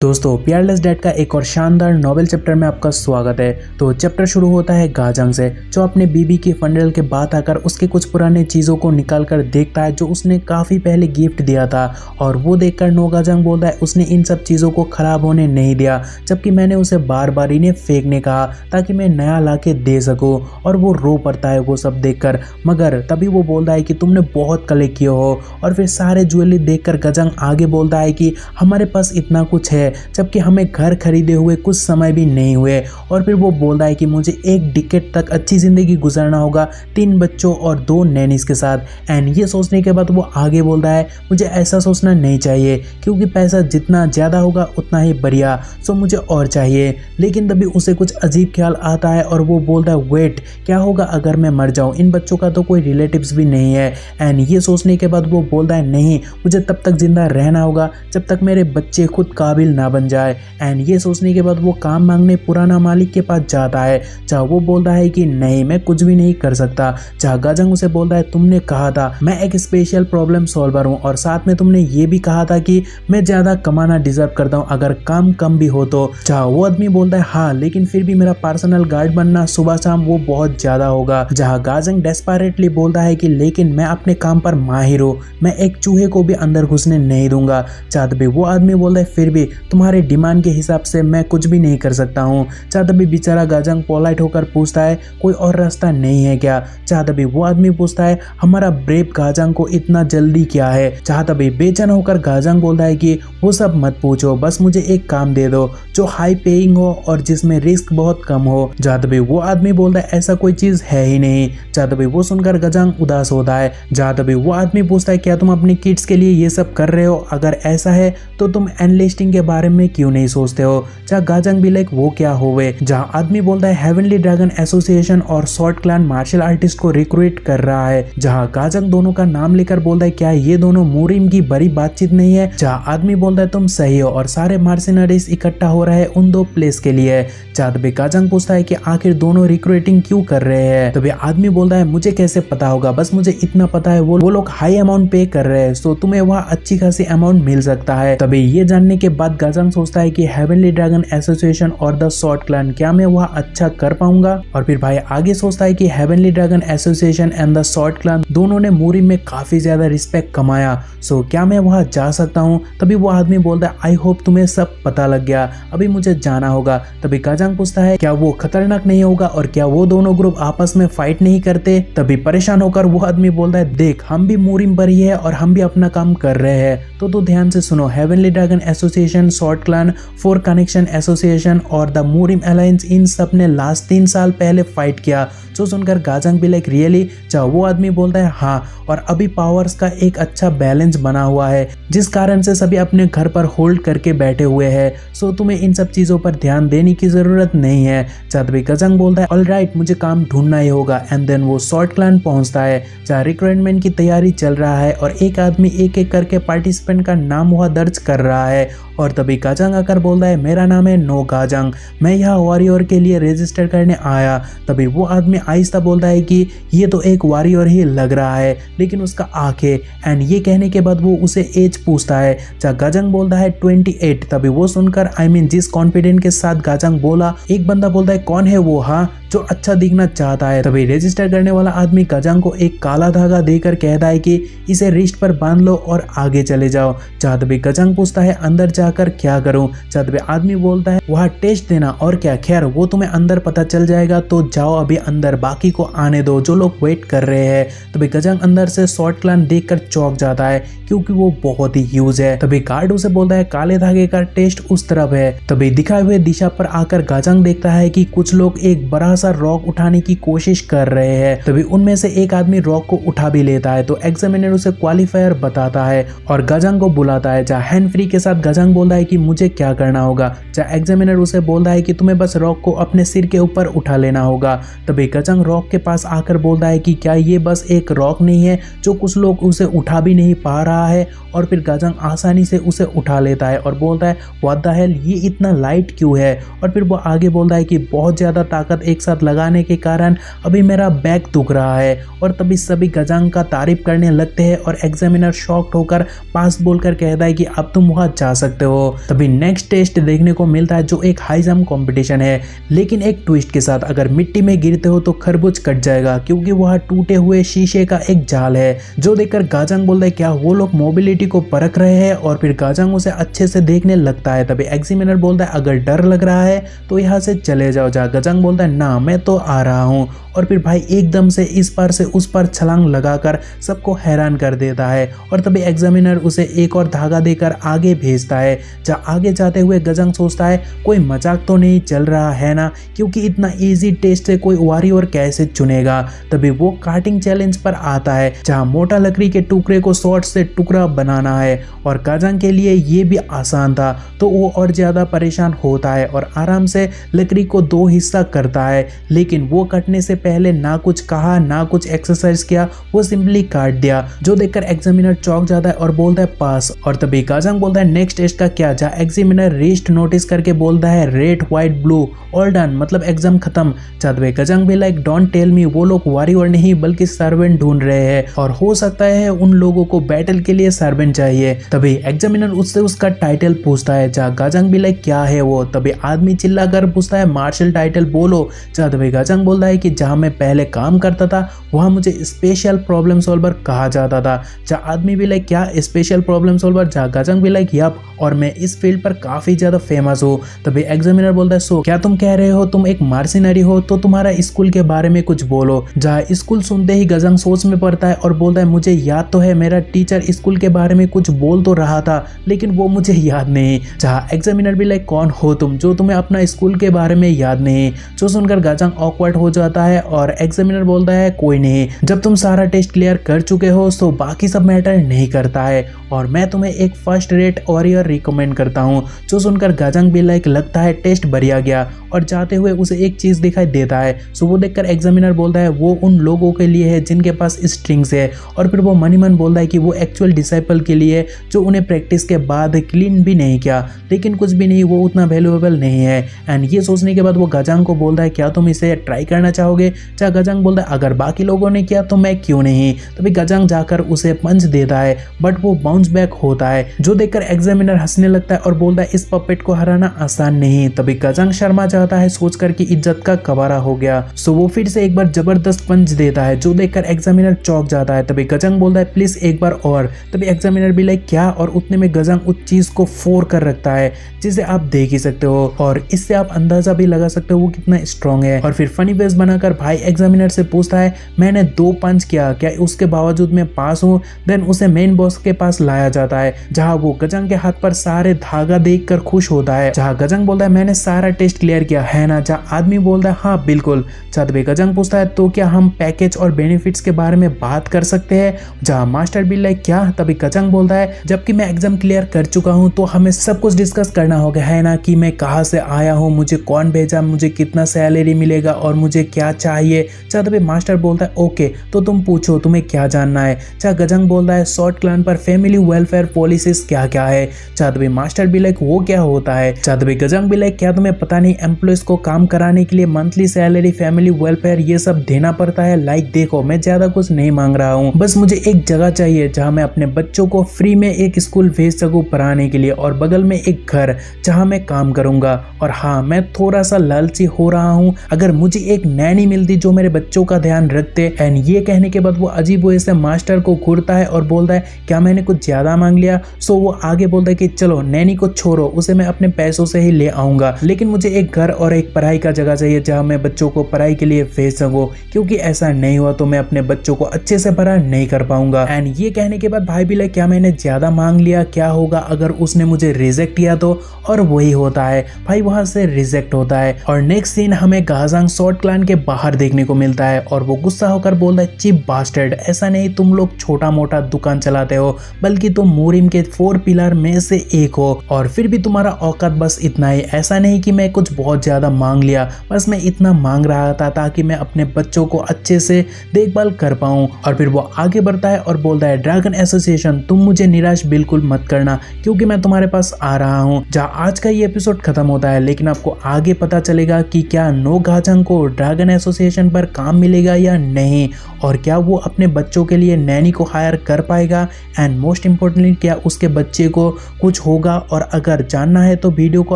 दोस्तों Peerless dad का एक और शानदार नॉवेल चैप्टर में आपका स्वागत है। तो चैप्टर शुरू होता है गाजंग से, जो अपने बीबी की फंडल के बाद आकर उसके कुछ पुराने चीज़ों को निकाल कर देखता है जो उसने काफ़ी पहले गिफ्ट दिया था। और वो देखकर नो गाजंग बोलता है उसने इन सब चीज़ों को ख़राब होने नहीं दिया, जबकि मैंने उसे बार बार इन्हें फेंकने कहा ताकि मैं नया ला के दे सकूँ। और वो रो पड़ता है वो सब देखकर, मगर तभी वो बोलता है कि तुमने बहुत कलेक्ट किए हो। और फिर सारे ज्वेलरी देखकर गाजंग आगे बोलता है कि हमारे पास इतना कुछ है जबकि हमें घर खरीदे हुए कुछ समय भी नहीं हुए। और फिर वो बोलता है कि मुझे एक डिकेड तक अच्छी ज़िंदगी गुजारना होगा 3 बच्चों और 2 नैनीस के साथ। एंड ये सोचने के बाद वो आगे बोलता है मुझे ऐसा सोचना नहीं चाहिए, क्योंकि पैसा जितना ज़्यादा होगा उतना ही बढ़िया, सो मुझे और चाहिए। लेकिन तभी उसे कुछ अजीब ख्याल आता है और वो बोलता है वेट, क्या होगा अगर मैं मर जाऊँ? इन बच्चों का तो कोई रिलेटिव्स भी नहीं है। एंड ये सोचने के बाद वो बोलता है नहीं, मुझे तब तक जिंदा रहना होगा जब तक मेरे बच्चे खुद काबिल ना बन जाए। एंड ये सोचने के बाद वो काम मांगने पुराना मालिक के पास जाता है, जहाँ वो बोलता है कि नहीं मैं कुछ भी नहीं कर सकता। जहाँ गाजंग उसे बोलता है तुमने कहा था मैं एक स्पेशल प्रॉब्लम सॉल्वर हूँ, और साथ में तुमने ये भी कहा था कि मैं ज़्यादा कमाना डिजर्व करता हूँ अगर काम कम भी हो तो। जहाँ वो आदमी बोलता है हाँ, लेकिन फिर भी मेरा पर्सनल गार्ड बनना सुबह शाम वो बहुत ज़्यादा होगा। जहाँ गाजंग डेस्परेटली बोलता है कि लेकिन मैं अपने काम पर माहिर हूँ, मैं एक चूहे को भी अंदर घुसने नहीं दूंगा। जहाँ भी वो आदमी बोलता है फिर भी तुम्हारे डिमांड के हिसाब से मैं कुछ भी नहीं कर सकता हूँ। जहाँ तभी बेचारा गाजंग पोलाइट होकर पूछता है कोई और रास्ता नहीं है क्या? जहाँ तभी वो आदमी पूछता है हमारा ब्रेव गाजंग को इतना जल्दी क्या है? जहाँ तभी बेचैन होकर गाजंग बोलता है कि वो सब मत पूछो, बस मुझे एक काम दे दो जो हाई पेइंग हो और जिसमें रिस्क बहुत कम हो। जहाँ तभी वो आदमी बोलता है ऐसा कोई चीज़ है ही नहीं। जहाँ तभी वो सुनकर गाजंग उदास होता है। जहाँ तभी वो आदमी पूछता है क्या तुम अपनी किड्स के लिए ये सब कर रहे हो? अगर ऐसा है तो तुम एनलिस्टिंग के बारे में क्यों नहीं सोचते हो? जहाँ गाजंग भी लाइक वो क्या होवे। जहाँ आदमी बोलता है हेवनली ड्रैगन एसोसिएशन और शॉर्ट क्लैन मार्शल आर्टिस्ट को रिक्रूट कर रहा है। जहाँ गाजंग दोनों का नाम लेकर बोलता है क्या ये दोनों मूरिम की बड़ी बातचीत नहीं है? जहाँ आदमी बोलता है तुम सही हो और सारे मार्शनरीज इकट्ठा हो रहे हैं उन 2 प्लेस के लिए। जहाँ तभी गाजंग पूछता है कि आखिर दोनों रिक्रूटिंग क्यों कर रहे हैं? तभी आदमी बोलता है मुझे कैसे पता होगा, बस मुझे इतना पता है वो लोग हाई अमाउंट पे कर रहे हैं, सो तुम्हें वहाँ अच्छी खासी अमाउंट मिल सकता है। तभी ये जानने के बाद गाजंग सोचता है कि हेवनली ड्रैगन एसोसिएशन और द शॉर्ट क्लैन, क्या मैं वहाँ अच्छा कर पाऊंगा? और फिर भाई आगे सोचता है कि heavenly dragon association and the short clan दोनों ने मूरी में काफी ज्यादा रिस्पेक्ट कमाया, सो क्या मैं वहाँ जा सकता हूँ? तभी वो आदमी बोलता है आई होप तुम्हें सब पता लग गया, अभी मुझे जाना होगा। तभी गाजंग पूछता है क्या वो खतरनाक नहीं होगा और क्या वो दोनों ग्रुप आपस में फाइट नहीं करते? तभी परेशान होकर वो आदमी बोलता है देख हम भी मूरिम पर ही है और हम भी अपना काम कर रहे हैं, तो ध्यान से सुनो। Heavenly dragon association, short clan, 4 connection association और द मूरिम अलायंस, इन सब ने लास्ट 3 साल पहले फाइट किया। जो सुनकर गाजंग भी लाइक रियली? जहाँ वो आदमी बोलता है हाँ, और अभी पावर्स का एक अच्छा बैलेंस बना हुआ है जिस कारण से सभी अपने घर पर होल्ड करके बैठे हुए हैं, सो तुम्हें इन सब चीजों पर ध्यान देने की जरूरत नहीं है। जहाँ भी गाजंग बोलता है ऑलराइट, मुझे काम ढूंढना ही होगा। एंड देन वो शॉर्ट क्लैन पहुंचता है जहाँ रिक्रूटमेंट की तैयारी चल रहा है और एक आदमी एक एक करके पार्टिसिपेंट का नाम वहाँ दर्ज कर रहा है। और तभी गाजंग आकर बोलता है मेरा नाम है नो गाजंग, मैं यहाँ वॉरियर के लिए रजिस्टर करने आया। तभी वो आदमी आहिस्ता बोलता है कि ये तो एक वॉरियर ही लग रहा है, लेकिन उसका आंखें। एंड ये कहने के बाद वो उसे एज पूछता है, जहाँ गाजंग बोलता है 28। तभी वो सुनकर जिस कॉन्फिडेंट के साथ गाजंग बोला, एक बंदा बोलता है कौन है वो? हाँ, जो अच्छा दिखना चाहता है। तभी रजिस्टर करने वाला आदमी गाजंग को एक काला धागा देकर कहता है कि इसे रिस्ट पर बांध लो और आगे चले जाओ। जहाँ तभी गाजंग पूछता है अंदर जाकर क्या करूं? जहाँ तभी आदमी बोलता है वहाँ टेस्ट देना और क्या, खैर वो तुम्हें अंदर पता चल जाएगा, तो जाओ अभी अंदर, बाकी को आने दो जो लोग वेट कर रहे हैं। तभी गाजंग अंदर से शॉर्ट क्लैन देखकर चौंक जाता है क्योंकि वो बहुत ही ह्यूज है। तभी गार्ड उसे बोलता है काले धागे का टेस्ट उस तरफ है। तभी दिखाए हुए दिशा पर आकर गाजंग देखता है कि कुछ लोग एक बड़ा सा रॉक उठाने की कोशिश कर रहे हैं। तभी उनमें से एक आदमी रॉक को उठा भी लेता है, तो एग्जामिनर उसे क्वालिफायर बताता है और गाजंग को बुलाता है। जहाँ हैंड फ्री के साथ गाजंग बोलता है कि मुझे क्या करना होगा? जहाँ एग्जामिनर उसे बोलता है कि तुम्हें बस रॉक को अपने सिर के ऊपर उठा लेना होगा। तभी गाजंग रॉक के पास आकर बोलता है कि क्या ये बस एक रॉक नहीं है जो कुछ लोग उसे उठा भी नहीं पा रहा है? और फिर गाजंग आसानी से उसे उठा लेता है और बोलता है व्हाट द हेल, ये इतना लाइट क्यों है? और फिर वो आगे बोलता है कि बहुत ज्यादा ताकत एक साथ लगाने के कारण अभी मेरा बैक दुख रहा है। और तभी सभी गाजंग का तारीफ करने लगते हैं और एग्जामिनर शॉक्ड होकर पास बोलकर कहता है कि अब तुम वहां जा सकते सकते हो। तभी नेक्स्ट टेस्ट देखने को मिलता है जो एक हाई जंप कंपटीशन है, लेकिन एक ट्विस्ट के साथ। अगर मिट्टी में गिरते हो तो खरबूज कट जाएगा, क्योंकि वह टूटे हुए शीशे का एक जाल है। जो देखकर गाजंग बोलता है क्या वो लोग मोबिलिटी को परख रहे हैं, और फिर गाजंग उसे अच्छे से देखने लगता है। तभी एग्जामिनर बोलता है अगर डर लग रहा है तो यहाँ से चले जाओ। जहाँ गाजंग बोलता है ना मैं तो आ रहा हूँ, और फिर भाई एकदम से इस पार से उस पार छलांग लगाकर सबको हैरान कर देता है। और तभी एग्जामिनर उसे एक और धागा देकर आगे भेजता है। जहाँ आगे जाते हुए गाजंग सोचता है कोई मजाक तो नहीं चल रहा है ना, क्योंकि इतना इजी टेस्ट से कोई वॉरियर कैसे चुनेगा। तभी वो काटिंग चैलेंज पर आता है, जहाँ मोटा लकड़ी के टुकड़े को शॉर्ट से टुकड़ा बनाना है, और गाजंग के लिए ये भी आसान था तो वो और ज़्यादा परेशान होता है और आराम से लकड़ी को 2 हिस्सा करता है। लेकिन वो कटने से पहले ना कुछ कहा ना कुछ एक्सरसाइज किया, वो सिंपली काट दिया। जो देखकर एग्जामिनर चौंक जाता है और बोलता है पास। और तभी गाजंग बोलता है नेक्स्ट टेस्ट का क्या। जहाँ एग्जामिनर रिस्ट नोटिस करके बोलता है red white blue all done, मतलब एग्जाम खत्म। तभी गाजंग भी लाइक डोंट टेल मी, वो लोग वॉरियर नहीं बल्कि सर्वेंट ढूंढ रहे हैं, और हो सकता है उन लोगों को बैटल के लिए सर्वेंट चाहिए। तभी एग्जामिनर उससे उसका टाइटल पूछता है। जहाँ गाजंग भी लाइक क्या है वो। तभी आदमी चिल्लाकर पूछता है मार्शल टाइटल बोलो। तभी गाजंग बोलता है कि जहाँ मैं पहले काम करता था वहाँ मुझे स्पेशल प्रॉब्लम सॉल्वर कहा जाता था। जहाँ आदमी भी लाइक क्या स्पेशल प्रॉब्लम सॉल्वर। जहाँ गाजंग भी लाइक यप, और मैं इस फील्ड पर काफी ज्यादा फेमस हूँ। तभी एग्जामिनर बोलता है सो क्या तुम कह रहे हो तुम एक मर्सिनरी हो, तो तुम्हारा स्कूल के बारे में कुछ बोलो। जहाँ स्कूल सुनते ही गाजंग सोच में पड़ता है और बोलता है मुझे याद तो है मेरा टीचर स्कूल के बारे में कुछ बोल तो रहा था, लेकिन वो मुझे याद नहीं। जहाँ एग्जामिनर भी लाइक कौन हो तुम जो तुम्हें अपना स्कूल के बारे में याद नहीं। जो सुनकर गाजंग ऑकवर्ड हो जाता है और एग्जामिनर बोलता है कोई नहीं, जब तुम सारा टेस्ट क्लियर कर चुके हो तो बाकी सब मैटर नहीं करता है, और मैं तुम्हें एक फर्स्ट रेट वॉरियर रिकमेंड करता हूँ। जो सुनकर गाजंग भी लाइक लगता है टेस्ट बढ़िया गया, और जाते हुए उसे एक चीज दिखाई देता है। सो वो देखकर एग्जामिनर बोलता है वो उन लोगों के लिए है जिनके पास स्ट्रिंग्स है, और फिर वो मनी मन बोलता है कि वो एक्चुअल डिसाइपल के लिए जो उन्हें प्रैक्टिस के बाद क्लीन भी नहीं किया, लेकिन कुछ भी नहीं, वो उतना वैल्यूएबल नहीं है। एंड ये सोचने के बाद वो गाजंग को बोलता है क्या तुम इसे ट्राई करना चाहोगे। चाहे गाजंग बोलता है अगर बाकी लोगों ने किया तो मैं क्यों नहीं। तभी गाजंग जाकर उसे पंच देता है, बट वो बाउंस बैक होता है। जो देखकर एग्जामिनर हंसने लगता है और बोलता है इस पपेट को हराना आसान नहीं। तभी गाजंग शर्मा जाता है सोचकर कि इज्जत का कबारा हो गया। सो वो फिर से एक बार जबरदस्त पंच देता है, जो देखकर एग्जामिनर चौंक जाता है। तभी गाजंग बोलता है प्लीज एक बार और। तभी एग्जामिनर भी लाइक क्या, और उतने में गाजंग उस चीज को फोड़ कर रखता है, जिसे आप देख ही सकते हो, और इससे आप अंदाजा भी लगा सकते हो वो कितना स्ट्रॉन्ग है। और फिर फनी फेस बनाकर भाई एग्जामिनर से पूछता है मैंने 2 पंच किया, क्या उसके बावजूद मैं पास हूँ। देन उसे मेन बॉस के पास लाया जाता है, जहाँ वो गाजंग के हाथ पर सारे धागा देखकर खुश होता है। जहाँ गाजंग बोलता है मैंने सारा टेस्ट क्लियर किया है ना। जहाँ आदमी बोलता है हाँ बिल्कुल। तभी गाजंग पूछता है तो क्या हम पैकेज और बेनिफिट्स के बारे में बात कर सकते हैं। जहाँ मास्टर भी लाइक क्या। तभी गाजंग बोलता है जबकि मैं एग्जाम क्लियर कर चुका हूँ तो हमें सब कुछ डिस्कस करना होगा है ना, कि मैं कहाँ से आया हूँ, मुझे कौन भेजा, मुझे कितना सैलरी मिलेगा और मुझे क्या चाहिए। तभी मास्टर बोलता है ओके तो तुम पूछो तुम्हें क्या जानना है। गाजंग बोलता है शॉर्ट क्लान पर फैमिली वेलफेयर पॉलिसीज क्या क्या है। तभी मास्टर भी लाइक वो क्या होता है। तभी गाजंग भी लाइक क्या तुम्हें पता नहीं एम्प्लॉयज को काम कराने के लिए मंथली सैलरी फैमिली वेलफेयर ये सब देना पड़ता है। लाइक देखो मैं ज्यादा कुछ नहीं मांग रहा हूँ, बस मुझे एक जगह चाहिए जहाँ मैं अपने बच्चों को फ्री में एक स्कूल भेज सकूँ पढ़ाने के लिए, और बगल में एक घर जहाँ मैं काम करूंगा। और हाँ मैं थोड़ा सा लालची हो रहा हूँ, अगर मुझे एक नैनी मिलती जो मेरे बच्चों का ध्यान रखते। एंड ये कहने के बाद वो अजीब वजह से मास्टर को घूरता है और बोलता है क्या मैंने कुछ ज्यादा मांग लिया। सो वो आगे बोलता है कि चलो नैनी को छोड़ो, उसे मैं अपने पैसों से ही ले आऊंगा, लेकिन मुझे एक घर और एक पढ़ाई का जगह चाहिए जहाँ मैं बच्चों को पढ़ाई के लिए भेज सकूं, क्योंकि ऐसा नहीं हुआ तो मैं अपने बच्चों को अच्छे से पढ़ा नहीं कर पाऊंगा। एंड ये कहने के बाद भाई भी लाइक क्या मैंने ज्यादा मांग लिया, क्या होगा अगर उसने मुझे रिजेक्ट किया तो। और वही होता है भाई, वहां से रिजेक्ट होता है। और नेक्स्ट सीन हमें गाजंग शॉर्ट क्लान के बाहर देखने को मिलता है, और वो गुस्सा होकर बोलता है चीप बास्टर्ड, ऐसा नहीं तुम लोग छोटा मोटा दुकान चलाते हो, बल्कि तुम मोरिम के 4 पिलर में से एक हो, और फिर भी तुम्हारा औकात बस इतना ही। ऐसा नहीं कि मैं कुछ बहुत ज्यादा मांग लिया, बस मैं इतना मांग रहा था ताकि मैं अपने बच्चों को अच्छे से देखभाल कर पाऊं। और फिर वो आगे बढ़ता है और बोलता है ड्रैगन एसोसिएशन तुम मुझे निराश बिल्कुल मत करना, क्योंकि मैं तुम्हारे पास आ रहा हूँ। जहाँ आज का ये एपिसोड खत्म होता है, लेकिन आपको आगे पता चलेगा कि क्या नो गाजंग को ड्रैगन एसोसिएशन पर काम मिलेगा या नहीं, और क्या वो अपने बच्चों के लिए नैनी को हायर कर पाएगा, एंड मोस्ट इम्पोर्टेंटली क्या उसके बच्चे को कुछ कुछ होगा, और अगर जानना है तो वीडियो को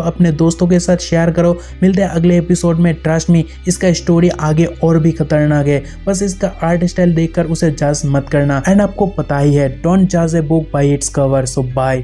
अपने दोस्तों के साथ शेयर करो। मिलते हैं अगले एपिसोड में। ट्रस्ट मी, इसका स्टोरी आगे और भी खतरनाक है, बस इसका आर्ट स्टाइल देखकर उसे जज मत करना। एंड आपको पता ही है, डोंट जज a book by its cover. So bye.